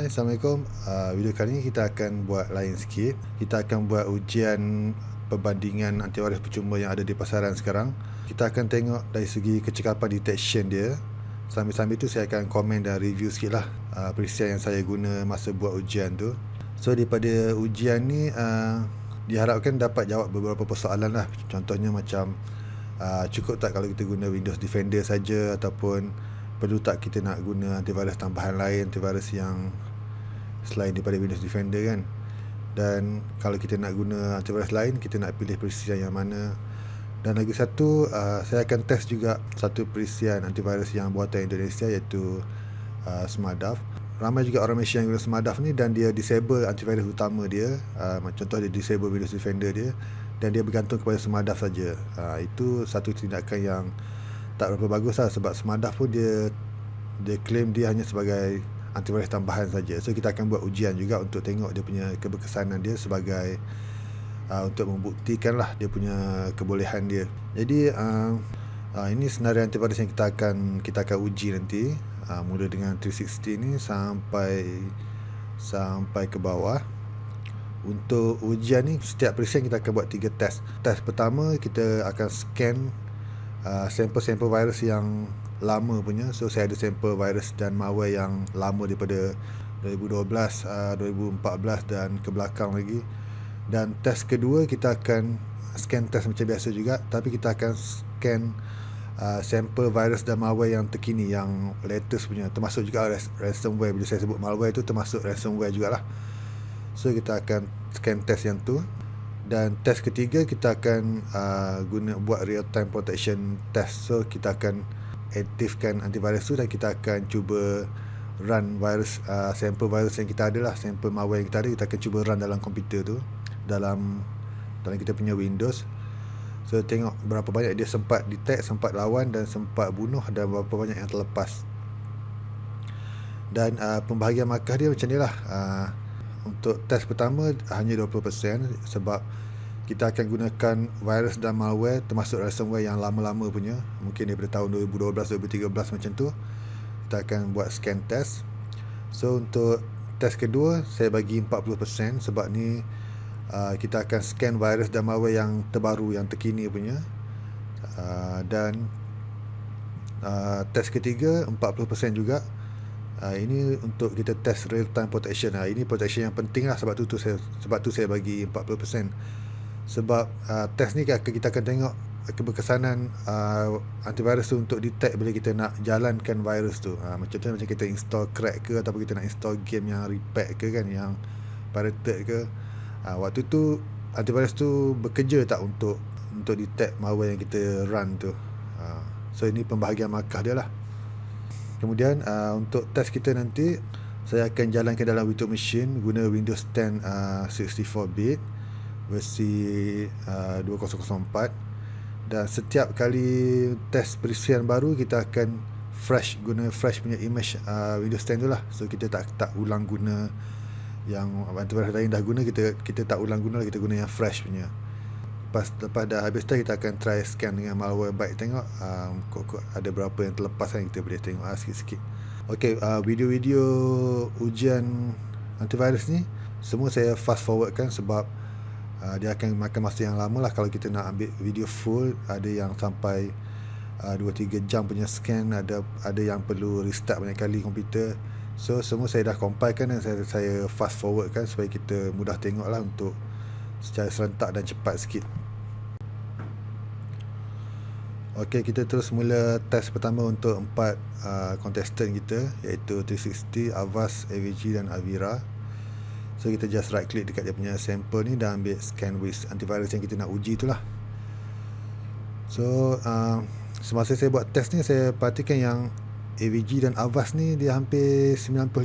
Hai, Assalamualaikum. Video kali ini kita akan buat lain sikit. Kita akan buat ujian perbandingan antivirus percuma yang ada di pasaran sekarang. Kita akan tengok dari segi kecekapan detection dia. Sambil-sambil tu saya akan komen dan review sikit lah perisian yang saya guna masa buat ujian tu. So daripada ujian ni diharapkan dapat jawab beberapa persoalan lah. Contohnya macam cukup tak kalau kita guna Windows Defender saja, ataupun perlu tak kita nak guna antivirus tambahan lain, antivirus yang selain daripada Windows Defender kan. Dan kalau kita nak guna antivirus lain, kita nak pilih perisian yang mana. Dan lagi satu, saya akan test juga satu perisian antivirus yang buatan Indonesia, iaitu Smartduff. Ramai juga orang Malaysia yang guna Smartduff ni dan dia disable antivirus utama dia. Contoh dia disable Windows Defender dia dan dia bergantung kepada Smartduff saja. Itu satu tindakan yang tak berapa bagus lah, sebab Smartduff pun dia claim dia hanya sebagai antivirus tambahan saja. So kita akan buat ujian juga untuk tengok dia punya keberkesanan dia sebagai untuk membuktikan lah dia punya kebolehan dia. Jadi ini senarai antivirus yang kita akan uji nanti, mula dengan 360 ni sampai ke bawah. Untuk ujian ni, setiap perisian kita akan buat 3 test. Test pertama, kita akan scan sampel-sampel virus yang lama punya. So saya ada sampel virus dan malware yang lama daripada 2012, 2014 dan ke belakang lagi. Dan test kedua, kita akan scan test macam biasa juga, tapi kita akan scan sampel virus dan malware yang terkini, yang latest punya, termasuk juga ransomware. Bila saya sebut malware itu termasuk ransomware jugalah. So kita akan scan test yang tu. Dan test ketiga, kita akan buat real time protection test. So kita akan aktifkan antivirus tu dan kita akan cuba run virus, sampel virus yang kita ada lah, sampel malware yang kita ada, kita akan cuba run dalam komputer tu, dalam kita punya Windows. So tengok berapa banyak dia sempat detect, sempat lawan dan sempat bunuh, dan berapa banyak yang terlepas. Dan pembahagian markah dia macam ni lah. Untuk test pertama hanya 20%, sebab kita akan gunakan virus dan malware termasuk ransomware yang lama-lama punya, mungkin daripada tahun 2012, 2013 macam tu. Kita akan buat scan test. So untuk test kedua saya bagi 40%, sebab ni kita akan scan virus dan malware yang terbaru, yang terkini punya. Dan test ketiga 40% juga. Ini untuk kita test real time protection. Ini protection yang penting lah, sebab tu saya bagi 40%. Sebab test ni kita akan tengok keberkesanan antivirus tu untuk detect bila kita nak jalankan virus tu. Macam kita install crack ke, ataupun kita nak install game yang repack ke kan, yang pirated ke. Waktu tu antivirus tu bekerja tak untuk detect malware yang kita run tu. So ini pembahagian markah dia lah. Kemudian untuk test kita nanti, saya akan jalankan dalam virtual machine guna Windows 10 64-bit versi 2004. Dan setiap kali test perisian baru, kita akan guna fresh punya image Windows 10 tu lah. So kita tak ulang guna yang antivirus lain dah guna, kita tak ulang guna lah, kita guna yang fresh punya. Lepas dah habis test, kita akan try scan dengan Malwarebytes, tengok kok ada berapa yang terlepas kan, kita boleh tengok sikit-sikit. Ok, video-video ujian antivirus ni semua saya fast forward kan, sebab dia akan makan masa yang lama lah. Kalau kita nak ambil video full, ada yang sampai 2-3 jam punya scan, ada yang perlu restart banyak kali komputer. So semua saya dah compile kan, dan saya fast forward kan, supaya kita mudah tengok lah, untuk secara serentak dan cepat sikit. Ok, kita terus mula test pertama untuk 4 contestant kita, iaitu 360, Avast, AVG dan Avira. So kita just right click dekat dia punya sample ni dan ambil scan with antivirus yang kita nak uji tu lah. So semasa saya buat test ni, saya perhatikan yang AVG dan Avast ni dia hampir 95%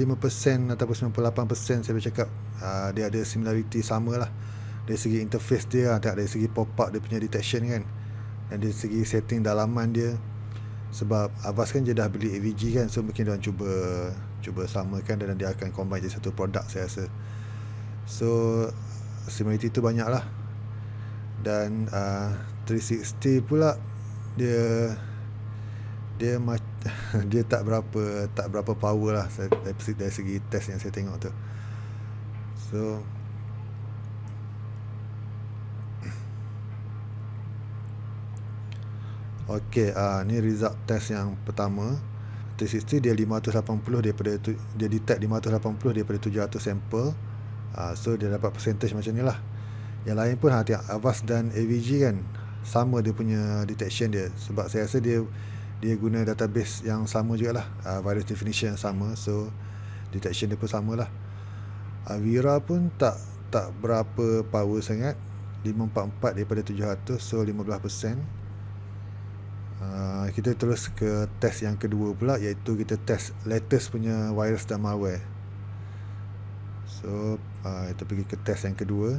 ataupun 98% saya boleh cakap dia ada similarity sama lah. Dari segi interface dia, dari segi pop-up dia punya detection kan, dan dari segi setting dalaman dia. Sebab Avast kan dia dah beli AVG kan, so mungkin dia cuba samakan dan dia akan combine jadi satu produk, saya rasa. So similarity tu banyak lah. Dan 360 pula dia dia tak berapa power lah dari segi test yang saya tengok tu. So okey, ni result test yang pertama. 360 dia 580 daripada dia detect 580 daripada 700 sampel. So dia dapat percentage macam ni lah. Yang lain pun Avast dan AVG kan sama dia punya detection dia, sebab saya rasa dia guna database yang sama jugalah, virus definition yang sama, so detection dia pun samalah. Avira pun tak berapa power sangat, 544 daripada 700, so 15%. Kita terus ke test yang kedua pula, iaitu kita test latest punya virus dan malware. So kita pergi ke test yang kedua.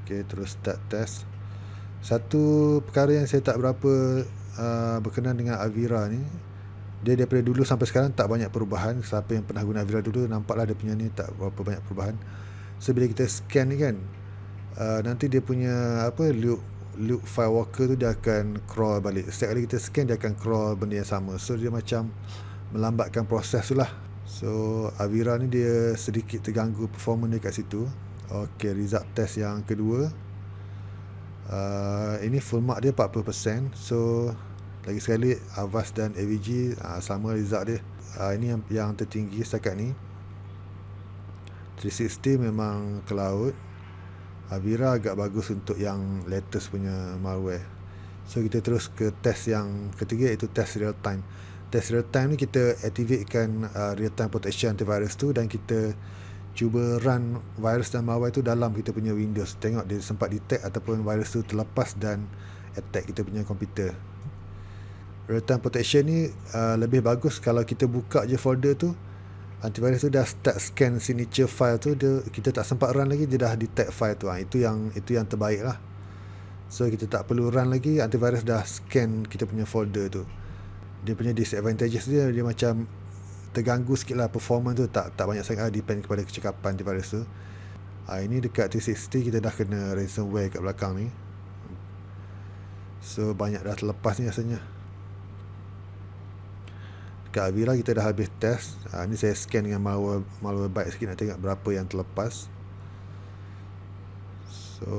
Okay, terus start test. Satu perkara yang saya tak berapa berkenan dengan Avira ni, dia daripada dulu sampai sekarang tak banyak perubahan. Siapa yang pernah guna Avira dulu nampaklah dia punya ni tak berapa banyak perubahan. So bila kita scan ni kan, nanti dia punya loop file walker tu dia akan crawl balik. Setiap kali kita scan dia akan crawl benda yang sama. So dia macam melambatkan proses tu lah. So Avira ni dia sedikit terganggu performance dia kat situ. Okay, result test yang kedua. Ini full mark dia 40%. So lagi sekali Avast dan AVG sama result dia. Ini yang tertinggi setakat ni. 360 memang cloud. Avira agak bagus untuk yang latest punya malware. So kita terus ke test yang ketiga, iaitu test real time. Test real time ni kita activatekan real time protection antivirus tu, dan kita cuba run virus dan malware tu dalam kita punya Windows. Tengok dia sempat detect ataupun virus tu terlepas dan attack kita punya komputer. Real time protection ni lebih bagus kalau kita buka je folder tu, antivirus tu dah start scan signature file tu, kita tak sempat run lagi, dia dah detect file tu. Itu yang terbaik lah. So kita tak perlu run lagi, antivirus dah scan kita punya folder tu. Dia punya disadvantages dia macam terganggu sikit lah performance tu, tak banyak sangat, depend kepada kecekapan antivirus tu. Ini dekat 360 kita dah kena ransomware kat belakang ni, so banyak dah terlepas ni rasanya. Dekat Avira kita dah habis test. Ni saya scan dengan malware byte sikit, nak tengok berapa yang terlepas. So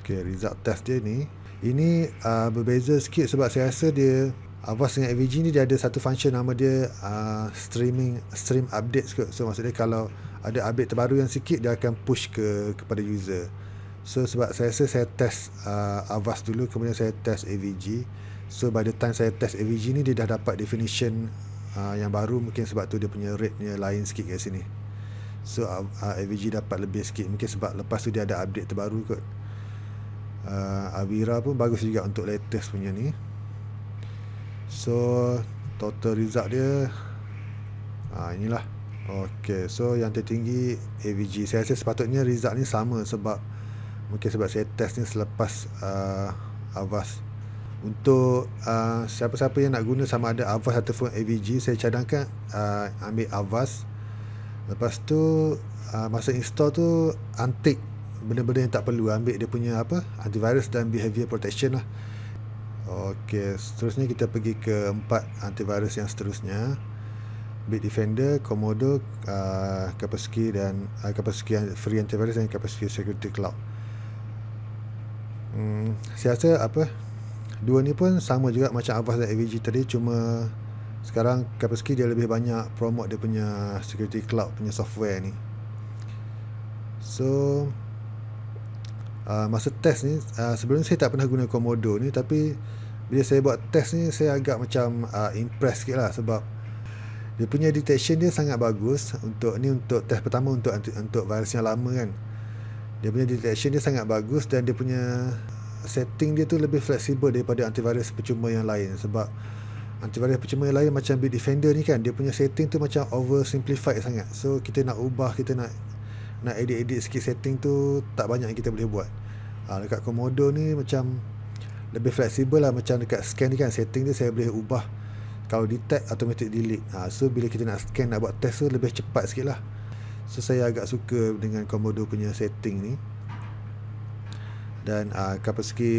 okay, result test dia ni, ini berbeza sikit sebab saya rasa dia Avast dengan AVG ni dia ada satu function nama dia stream update. So maksudnya kalau ada update terbaru yang sikit, dia akan push kepada user. So sebab saya rasa saya test Avast dulu, kemudian saya test AVG. So by the time saya test AVG ni, dia dah dapat definition yang baru. Mungkin sebab tu dia punya rate nya lain sikit kat sini. So AVG dapat lebih sikit, mungkin sebab lepas tu dia ada update terbaru kot. Avira pun bagus juga untuk latest punya ni. So total result dia inilah. Okay, so yang tertinggi AVG. Saya rasa sepatutnya result ni sama, mungkin sebab saya test ni selepas Avast. Untuk siapa-siapa yang nak guna sama ada Avast ataupun AVG, saya cadangkan ambil Avast. Lepas tu masa install tu untick benda-benda yang tak perlu, ambil dia punya antivirus dan behavior protection lah. Okey, seterusnya kita pergi ke 4 antivirus yang seterusnya. Bitdefender, Komodo, Kaspersky dan Kaspersky Free Antivirus dan Kaspersky Security Cloud. Saya rasa dua ni pun sama juga macam Avast dan AVG tadi, cuma sekarang Kaspersky dia lebih banyak promote dia punya Security Cloud punya software ni. So masa test ni, sebelum saya tak pernah guna Komodo ni, tapi bila saya buat test ni, saya agak macam impressed sikit lah, sebab dia punya detection dia sangat bagus. Untuk test pertama untuk virus yang lama kan, dia punya detection dia sangat bagus, dan dia punya setting dia tu lebih fleksibel daripada antivirus percuma yang lain. Sebab antivirus percuma yang lain macam Bitdefender ni kan, dia punya setting tu macam oversimplified sangat. So kita nak ubah, kita nak edit sikit setting tu, tak banyak yang kita boleh buat. Dekat Komodo ni macam lebih fleksibel lah. Macam dekat scan ni kan, setting dia saya boleh ubah, kalau detect automatic delete. So bila kita nak scan, nak buat test tu lebih cepat sikit lah. So saya agak suka dengan Komodo punya setting ni. Dan Kaspersky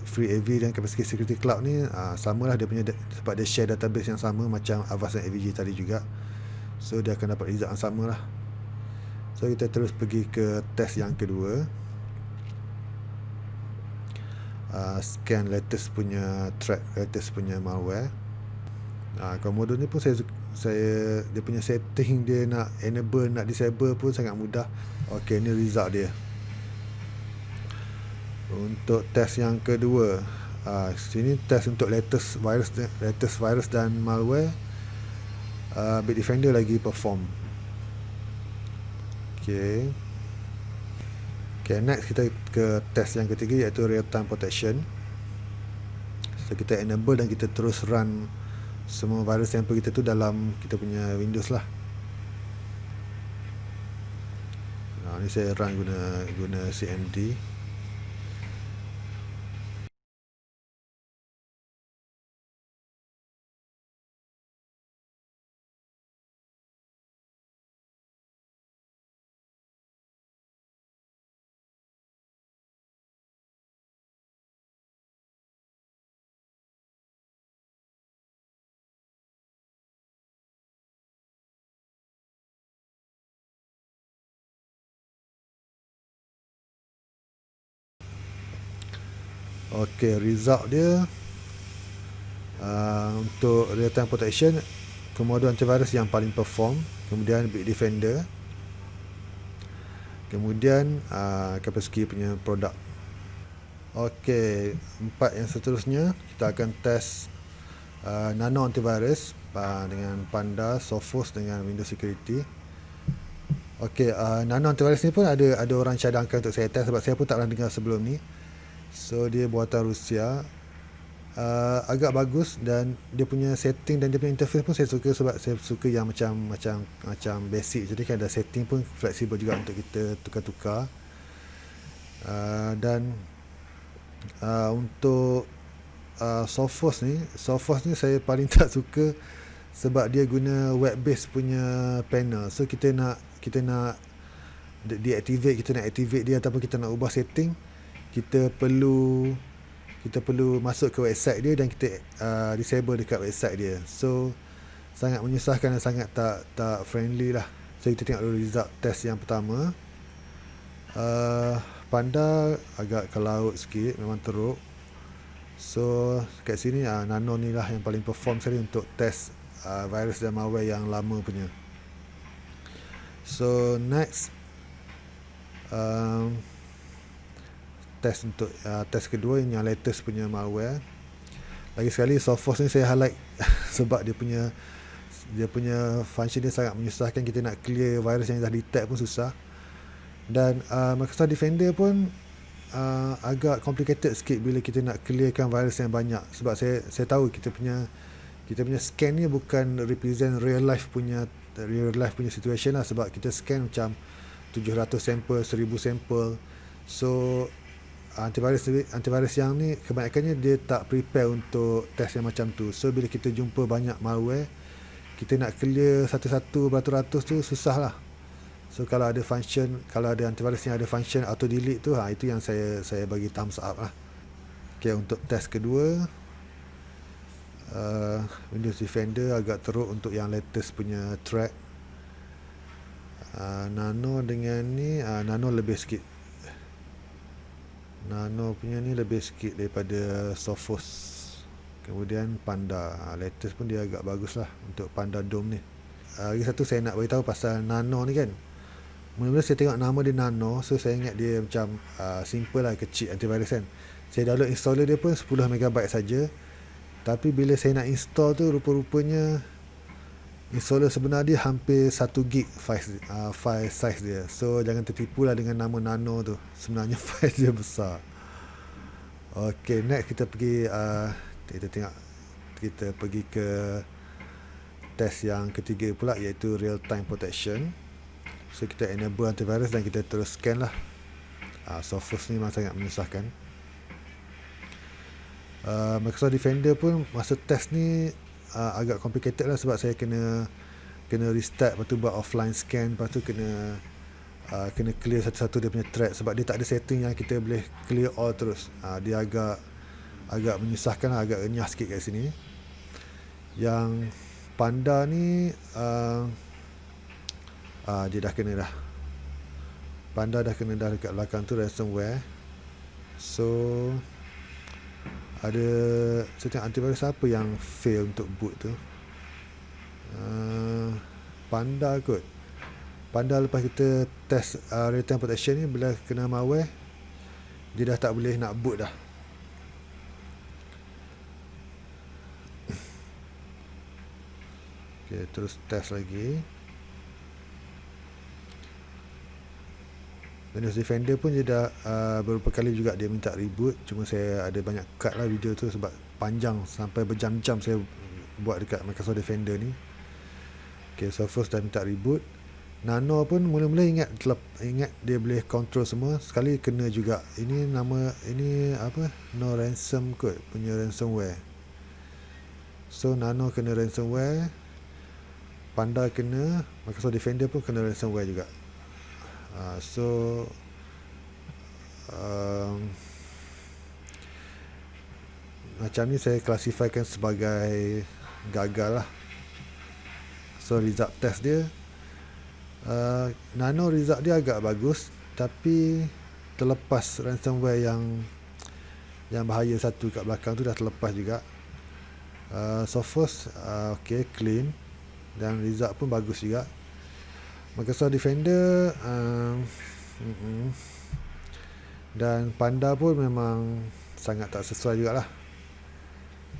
Free AV dan Kaspersky Security Cloud ni samalah dia punya, sebab dia share database yang sama macam Avast dan AVG tadi juga. So dia akan dapat result yang sama lah. So kita terus pergi ke test yang kedua. Scan latest punya threat, latest punya malware. Komodo ni pun saya dia punya setting, dia nak enable, nak disable pun sangat mudah. Okey, ni result dia. Untuk test yang kedua, sini test untuk latest virus dan malware. Bitdefender lagi perform. Okay, next kita ke test yang ketiga, iaitu real time protection. So kita enable dan kita terus run semua virus sample kita tu dalam kita punya Windows lah. Ni saya run guna CMD. Okey, result dia untuk real time protection, Komodo antivirus yang paling perform, kemudian Bitdefender, kemudian Kaspersky punya produk. Okey, 4 yang seterusnya kita akan test Nano antivirus dengan Panda, Sophos dengan Windows Security. Okey, Nano antivirus ni pun ada orang cadangkan untuk saya test sebab saya pun tak pernah dengar sebelum ni. So dia buatan Rusia, agak bagus, dan dia punya setting dan dia punya interface pun saya suka, sebab saya suka yang macam basic. Jadi kan ada setting pun fleksibel juga untuk kita tukar-tukar. Dan untuk Sophos ni saya paling tak suka sebab dia guna web base punya panel. So kita nak deactivate, kita nak activate dia ataupun kita nak ubah setting, kita perlu masuk ke website dia dan kita disable dekat website dia. So sangat menyusahkan dan sangat tak friendly lah. So kita tengok dulu result test yang pertama. Panda agak ke laut sikit, memang teruk. So kat sini Nano ni lah yang paling perform sekali untuk test virus dan malware yang lama punya. So next, test untuk test kedua yang latest punya malware. Lagi sekali Sophos ni saya highlight sebab dia punya function dia sangat menyusahkan. Kita nak clear virus yang dah detect pun susah. Dan Microsoft Defender pun agak complicated sikit bila kita nak clearkan virus yang banyak, sebab saya tahu kita punya scan ni bukan represent real life punya situation lah, sebab kita scan macam 700 sampel, 1000 sampel. So antivirus yang ni kebanyakannya dia tak prepare untuk test yang macam tu. So bila kita jumpa banyak malware, kita nak clear satu-satu beratus-ratus tu susah lah. So kalau ada antivirus yang ada function auto delete tu, itu yang saya bagi thumbs up lah. Okay, untuk test kedua, Windows Defender agak teruk untuk yang latest punya threat. Nano dengan ni, Nano lebih sikit. Nano punya ni lebih sikit daripada Sophos. Kemudian Panda, latest pun dia agak bagus lah untuk Panda Dome ni. Lagi satu saya nak beritahu pasal Nano ni kan. Mula-mula saya tengok nama dia Nano, so saya ingat dia macam simple lah, kecil antivirus kan. Saya download installer dia pun 10 MB saja. Tapi bila saya nak install tu, rupa-rupanya installer sebenar dia hampir 1 GB file size dia. So jangan tertipu lah dengan nama Nano tu, sebenarnya file dia besar. Ok, next kita pergi kita pergi ke test yang ketiga pula, iaitu real time protection. So kita enable antivirus dan kita terus scan lah. Sophos ni memang sangat menyusahkan. Microsoft Defender pun masa test ni agak complicated lah, sebab saya kena restart, lepas tu buat offline scan, lepas tu kena kena clear satu-satu dia punya thread, sebab dia tak ada setting yang kita boleh clear all terus. Dia agak menyusahkan, agak renyah sikit kat sini. Yang Panda ni dia dah kena dah. Panda dah kena dah dekat belakang tu, ransomware. So ada, saya tengok antivirus apa yang fail untuk boot tu. Panda kot. Panda lepas kita test real time protection ni, bila kena malware dia dah tak boleh nak boot dah. Okay, terus test lagi. Windows Defender pun dia dah beberapa kali juga dia minta reboot. Cuma saya ada banyak cut lah video tu sebab panjang, sampai berjam-jam saya buat dekat Microsoft Defender ni. Okay, so first dah minta reboot. Nano pun mula-mula ingat dia boleh control semua, sekali kena juga. Ini nama, ini apa, no ransom kot, punya ransomware. So Nano kena ransomware, Panda kena, Microsoft Defender pun kena ransomware juga. Macam ni saya klasifikasikan sebagai gagal lah. So result test dia, Nano result dia agak bagus, tapi terlepas ransomware yang bahaya satu kat belakang tu dah terlepas juga. Sophos okay, clean, dan result pun bagus juga. Microsoft Defender dan Panda pun memang sangat tak sesuai jugalah.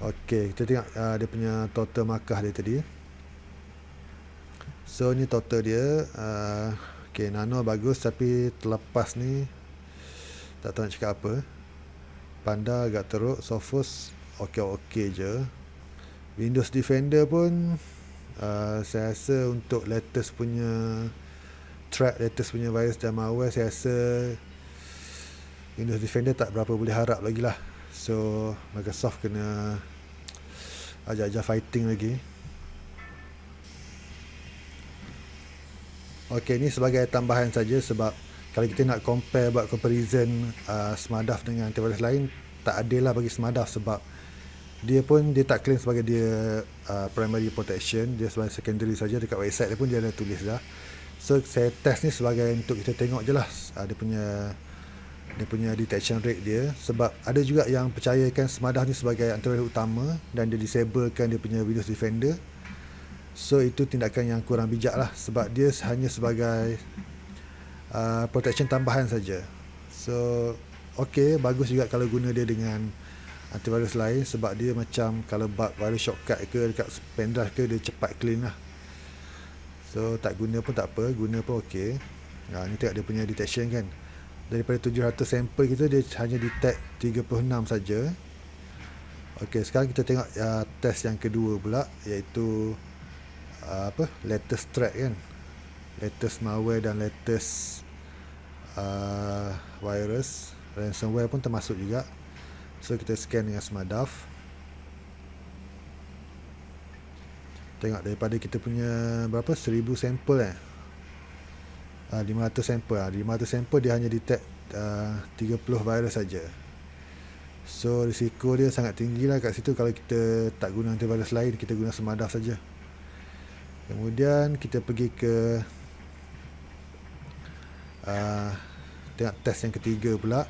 Ok, kita tengok dia punya total markah dia tadi. So ni total dia. Ok, Nano bagus, tapi terlepas ni tak tahu nak cakap apa. Panda agak teruk. Sophos ok je. Windows Defender pun saya rasa untuk latest punya threat, latest punya virus dan malware, saya rasa Windows Defender tak berapa boleh harap lagi lah. So Microsoft kena ajar fighting lagi. Ok, ni sebagai tambahan saja, sebab kalau kita nak compare, buat comparison Smartdaf dengan antivirus lain, tak adil lah bagi Smartdaf, sebab dia tak claim sebagai dia primary protection, dia sebagai secondary saja. Dekat website dia pun dia ada tulis dah. So saya test ni sebagai untuk kita tengok je lah dia punya detection rate dia, sebab ada juga yang percayakan Smartdaf ni sebagai antivirus utama dan dia disablekan dia punya Windows Defender. So itu tindakan yang kurang bijak lah, sebab dia hanya sebagai protection tambahan saja. So ok, bagus juga kalau guna dia dengan antivirus lain, sebab dia macam kalau bug virus shortcut ke dekat pendrive ke, dia cepat clean lah. So tak guna pun tak apa, guna pun ok. Ni tengok dia punya detection kan, daripada 700 sampel kita, dia hanya detect 36 saja. Ok, sekarang kita tengok test yang kedua pula, iaitu latest threat kan, latest malware dan latest virus. Ransomware pun termasuk juga. So kita scan dengan Smartdaf. Tengok daripada kita punya berapa, 1000 sampel 500 sampel. 500 sampel dia hanya detect 30 virus saja. So risiko dia sangat tinggi lah kat situ kalau kita tak guna antivirus lain, kita guna Smartdaf saja. Kemudian kita pergi ke tengok test yang ketiga pula,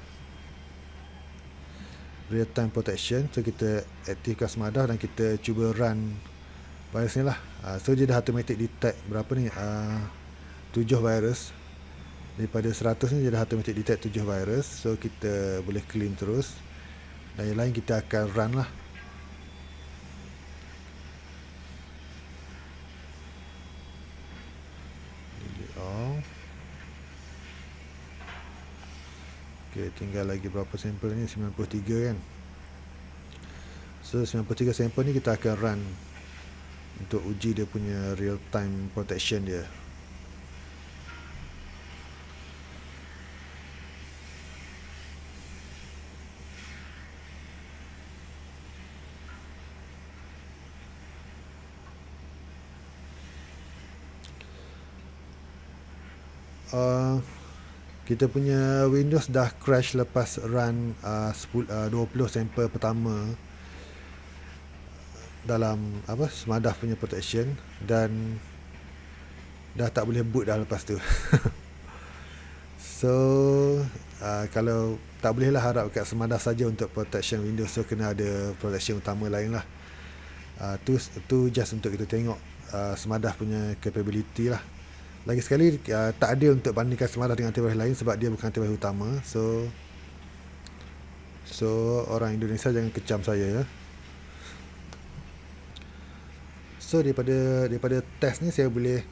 real time protection. So kita aktifkan Smartdaf dan kita cuba run virus ni lah. So dia dah automatic detect berapa ni, 7 virus. Daripada 100 ni dia dah automatic detect 7 virus. So kita boleh clean terus, dan yang lain kita akan run lah. Okay, tinggal lagi berapa sampel ni, 93 kan. So 93 sampel ni kita akan run untuk uji dia punya real time protection dia. kita punya Windows dah crash lepas run 20 sampel pertama dalam semadah punya protection, dan dah tak boleh boot dah lepas tu. So kalau tak boleh lah harap kat semadah saja untuk protection Windows, so kena ada protection utama lain lah. Tu just untuk kita tengok semadah punya capability lah. Lagi sekali tak ada untuk bandingkan semadah dengan antivirus lain sebab dia bukan antivirus utama. So orang Indonesia jangan kecam saya ya. So daripada test ni saya boleh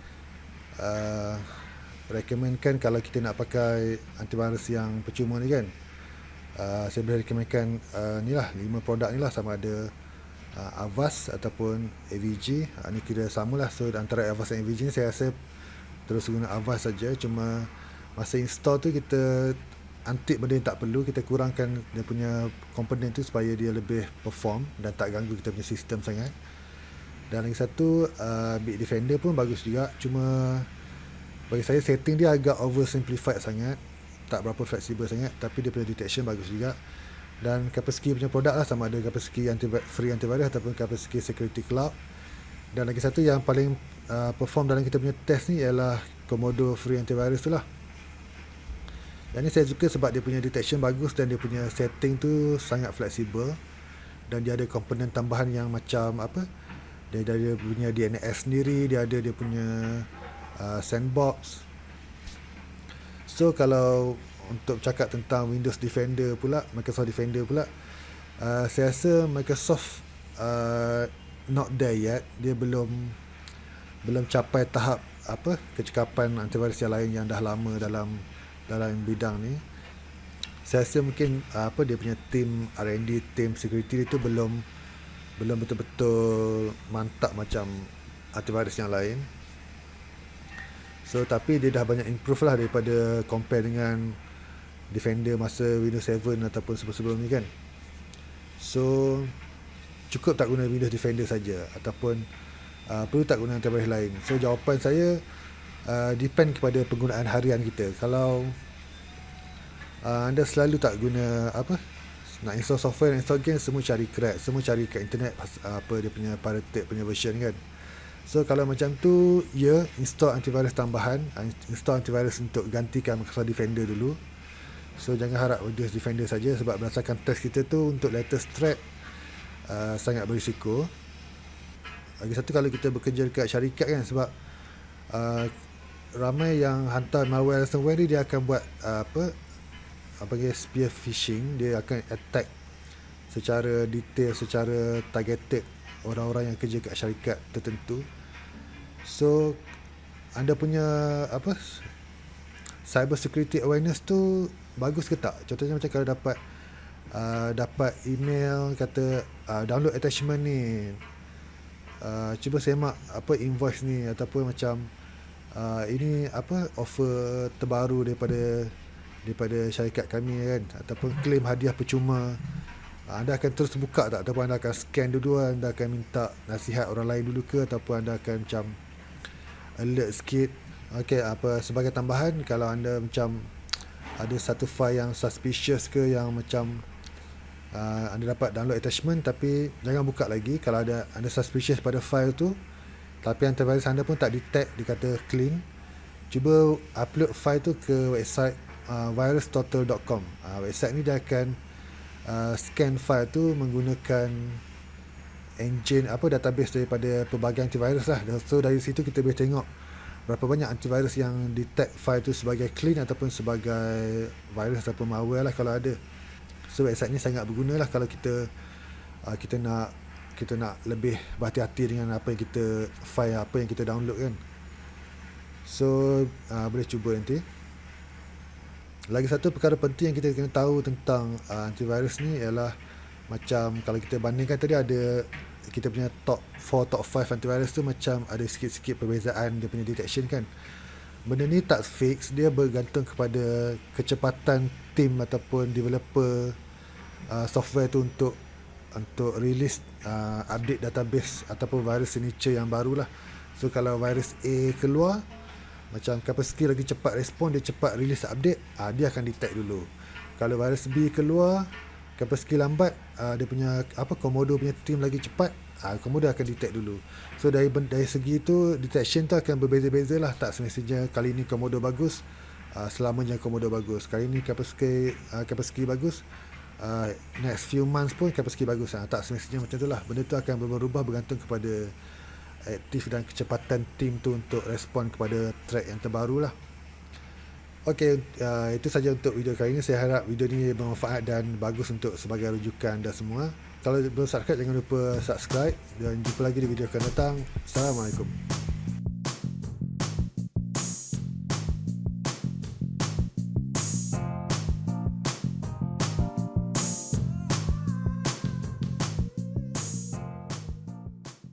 recommendkan kalau kita nak pakai antivirus yang percuma ni kan, saya boleh recommendkan ni lah 5 produk ni lah, sama ada Avast ataupun AVG. Ni kira sama lah. So antara Avast dan AVG ni saya rasa terus guna Avast saja. Cuma masa install tu kita antik benda yang tak perlu, kita kurangkan dia punya komponen tu supaya dia lebih perform dan tak ganggu kita punya sistem sangat. Dan lagi satu, Bitdefender pun bagus juga, cuma bagi saya setting dia agak oversimplified sangat, tak berapa fleksibel sangat, tapi dia punya detection bagus juga. Dan Kaspersky punya produk lah, sama ada Kaspersky free antivirus ataupun Kaspersky security cloud. Dan lagi satu yang paling perform dalam kita punya test ni ialah Komodo free antivirus tu lah. Dan ni saya suka sebab dia punya detection bagus dan dia punya setting tu sangat fleksibel, dan dia ada komponen tambahan yang macam dia punya DNS sendiri, dia ada dia punya sandbox. So kalau untuk cakap tentang Windows Defender pula, Microsoft Defender pula, saya rasa Microsoft not there yet. Dia belum capai tahap kecekapan antivirus yang lain yang dah lama dalam bidang ni. Saya rasa mungkin dia punya team R&D, team security itu belum betul-betul mantap macam antivirus yang lain. So tapi dia dah banyak improve lah daripada compare dengan Defender masa Windows 7 ataupun sebelum ni kan. So cukup tak guna Windows Defender saja ataupun perlu tak guna antivirus lain? So jawapan saya depend kepada penggunaan harian kita. Kalau anda selalu tak guna nak install software, install game, semua cari crack, semua cari kat internet dia punya pirated punya version kan. So kalau macam tu, install antivirus tambahan, install antivirus untuk gantikan Microsoft Defender dulu. So jangan harap Windows Defender saja, sebab berdasarkan test kita tu untuk latest threat sangat berisiko. Lagi satu, kalau kita bekerja dekat syarikat kan, sebab ramai yang hantar malware ransomware ni, dia akan buat spear phishing. Dia akan attack secara detail, secara targeted orang-orang yang kerja kat syarikat tertentu. So anda punya cyber security awareness tu bagus ke tak? Contohnya macam kalau dapat email kata download attachment ni, cuba semak invoice ni, ataupun macam ini offer terbaru daripada syarikat kami kan, ataupun claim hadiah percuma. Anda akan terus buka tak, ataupun anda akan scan dulu, anda akan minta nasihat orang lain dulu ke, ataupun anda akan macam alert sikit. Sebagai tambahan, kalau anda macam ada satu file yang suspicious ke, yang macam anda dapat download attachment tapi jangan buka lagi. Kalau anda suspicious pada file tu tapi antivirus anda pun tak detect, dikata clean, cuba upload file tu ke website virustotal.com. Website ni dia akan scan file tu menggunakan engine database daripada pelbagai antivirus lah. So dari situ kita boleh tengok berapa banyak antivirus yang detect file tu sebagai clean ataupun sebagai virus ataupun malware lah kalau ada. So website ni sangat berguna lah kalau kita nak lebih berhati-hati dengan apa yang kita file, apa yang kita download kan. So boleh cuba nanti. Lagi satu perkara penting yang kita kena tahu tentang antivirus ni ialah, macam kalau kita bandingkan tadi, ada kita punya top 4, top 5 antivirus tu macam ada sikit-sikit perbezaan dia punya detection kan. Benda ni tak fix, dia bergantung kepada kecepatan team ataupun developer software tu untuk release update database ataupun virus signature yang baru lah. So kalau virus A keluar, Macam Kaspersky lagi cepat respon, dia cepat release update, dia akan detect dulu. Kalau virus B keluar, Kaspersky lambat, dia punya Komodo punya team lagi cepat, Komodo akan detect dulu. So dari segi tu, detection tu akan berbeza-beza lah. Tak semestinya kali ni Komodo bagus, selamanya Komodo bagus. Kali ni Kaspersky bagus, next few months pun Kaspersky bagus. Tak semestinya macam tu lah. Benda tu akan berubah bergantung kepada aktif dan kecepatan tim tu untuk respon kepada threat yang terbaru lah. Okey, itu saja untuk video kali ini. Saya harap video ni bermanfaat dan bagus untuk sebagai rujukan dan semua. Kalau belum subscribe, jangan lupa subscribe, dan jumpa lagi di video akan datang. Assalamualaikum.